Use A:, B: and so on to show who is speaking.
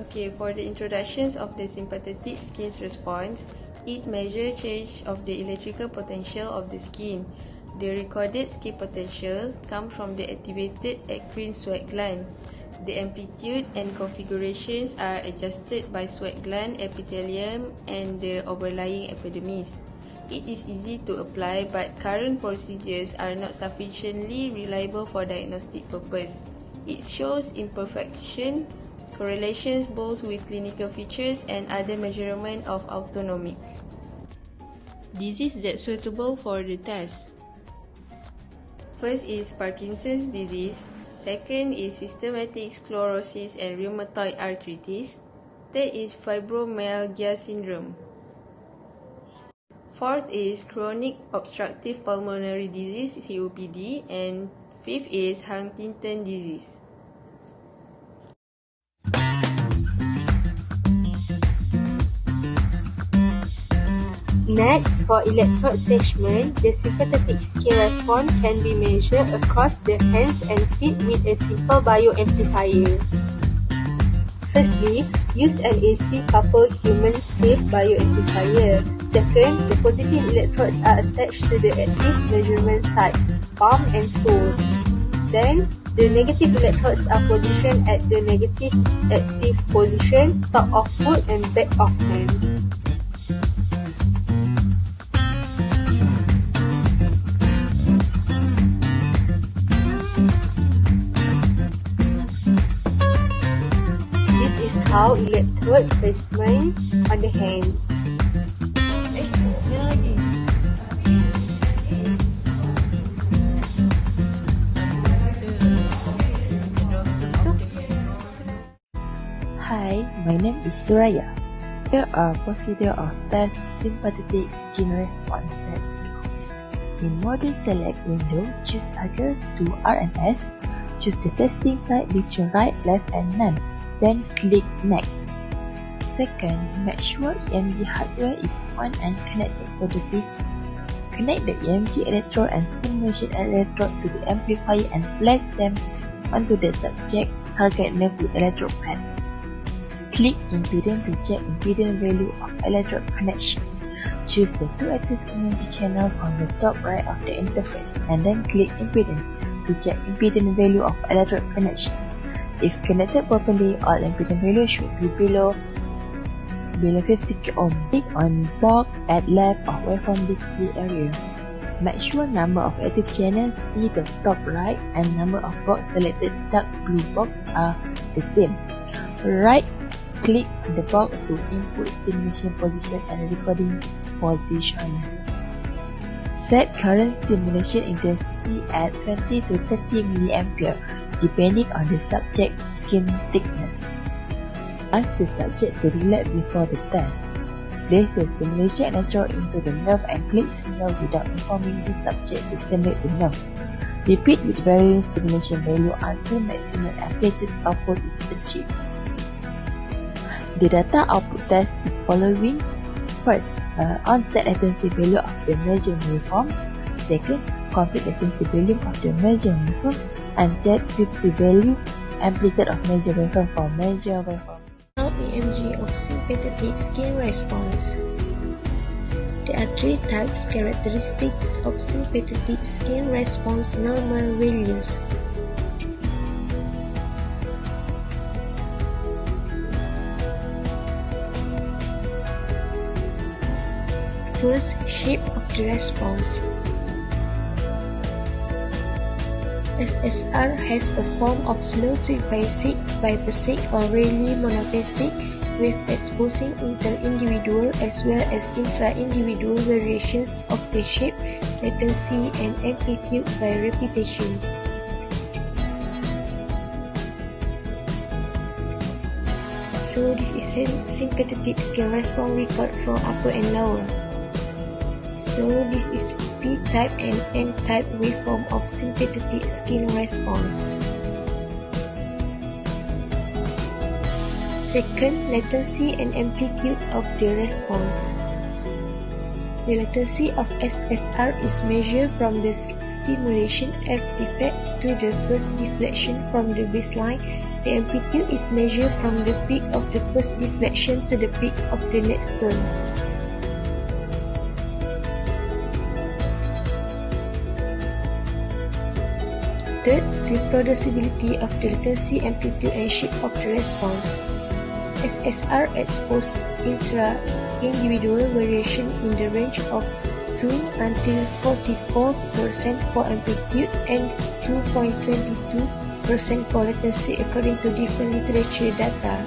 A: Okay, for the introductions of the sympathetic skin response, it measures change of the electrical potential of the skin. The recorded skin potentials come from the activated eccrine sweat gland. The amplitude and configurations are adjusted by sweat gland epithelium and the overlying epidermis. It is easy to apply, but current procedures are not sufficiently reliable for diagnostic purpose. It shows imperfection, correlations both with clinical features and other measurement of autonomic. Disease that's suitable for the test. First is Parkinson's disease. Second is systematic sclerosis and rheumatoid arthritis. Third is fibromyalgia syndrome. Fourth is chronic obstructive pulmonary disease, COPD, and fifth is Huntington disease.
B: Next, for electrode attachment, the sympathetic skin response can be measured across the hands and feet with a simple bioamplifier. Firstly, use an AC-coupled human-safe bioamplifier. Second, the positive electrodes are attached to the active measurement sites, palm and sole. Then, the negative electrodes are positioned at the negative active position, top of foot and back of hand. How electrode placement on the hand.
C: Hi, my name is Suraya. Here are procedure of test sympathetic skin response. Let's go. In module select window, choose address to RNS. Choose the testing site between right, left, and none. Then click Next. Second, make sure EMG hardware is on and connected for the PC. Connect the EMG electrode and stimulation electrode to the amplifier and place them onto the subject's target nerve with electrode pads. Click Impedance to check impedance value of electrode connection. Choose the two active EMG channel from the top right of the interface and then click Impedance to check impedance value of electrode connection. If connected properly, all impedance values should be below 50 ohm. Click on box at left of waveform display area. Make sure number of active channels see the top right and number of box selected dark blue box are the same. Right click the box to input stimulation position and recording position. Set current stimulation intensity at 20 to 30 mA depending on the subject's skin thickness. Ask the subject to relax before the test. Place the stimulation electrode into the nerve and click signal without informing the subject to stimulate the nerve. Repeat with varying stimulation value until maximum amplitude output is achieved. The data output test is following. First, onset latency value of the measured waveform. Second, complete latency value of the measured waveform. And third, 50 value amplitude of measured waveform for measured waveform.
D: Now EMG of sympathetic skin response. There are three types characteristics of sympathetic skin response normal values. First, shape of the response. SSR has a form of slow to phasic, biphasic or rarely monophasic with exposing inter-individual as well as intra-individual variations of the shape, latency and amplitude by repetition. So this is a sympathetic skin response record for upper and lower. So this is P-type and N-type waveform of sympathetic skin response. Second, latency and amplitude of the response. The latency of SSR is measured from the stimulation artifact to the first deflection from the baseline, the amplitude is measured from the peak of the first deflection to the peak of the next tone. Third, reproducibility of the latency, amplitude and shape of the response. SSR exposes intra-individual variation in the range of 2 until 44% for amplitude and 2.22% for latency according to different literature data.